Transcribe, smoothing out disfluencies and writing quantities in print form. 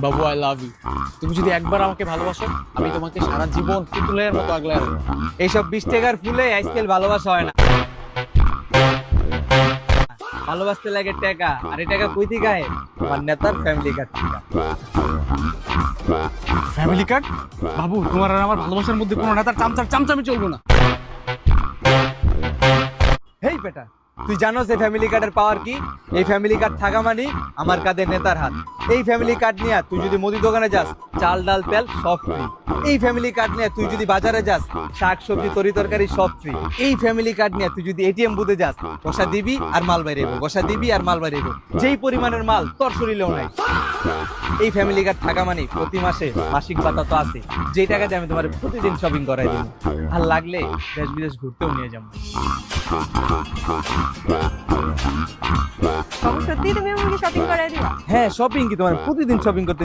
Babu I love you. তুমি যদি একবার আমাকে ভালোবাসো, আমি তোমাকে সারা জীবন পুতুলের মতো আগলে রাখবো। এইসব 20 টাকার ফুলে আজকাল ভালোবাসা হয় না। ভালোবাসতে লাগে টাকা, আর এই টাকা কই থেকে আয়? আমার নেতার ফ্যামিলি কার্ড থেকে। Family card? বাবু, তোমার আর আমার ভালোবাসার মধ্যে কোনো নেতার চামচামি চলবো না। হেই বেটা, তুই জানোস এই ফ্যামিলি কার্ডের পাওয়ার কি? এই ফ্যামিলি কার্ড থাকা মানে আমার কাঁধে নেতার হাত। এই ফ্যামিলি কার্ড নিয়ে তুই যদি মুদি দোকানে যাস, চাল ডাল তেল সব ফ্রি। এই ফ্যামিলি কার্ড নিয়ে তুই যদি বাজারে যাস, শাক সবজি তরি তরকারি সব ফ্রি। এই ফ্যামিলি কার্ড নিয়ে তুই যদি এটিএম বুথে যাস, বসা দিবি আর মাল বাইরেবো, বসা দিবি আর মাল বাইরেবো। যেই পরিমাণের মাল তোর শরীরেও নাই। এই ফ্যামিলি কার্ড থাকা মানে প্রতি মাসে মাসিক ভাতা তো আছে, যেই টাকা দিয়ে আমি তোমার প্রতিদিন শপিং করাই দিব। আর লাগলে দেশ বিদেশ ঘুরতেও নিয়ে যাবো। বাবু, সত্যি তুমি আমাকে শপিং করাই দিবা? হ্যাঁ, শপিং কি তোমার প্রতিদিন শপিং করতে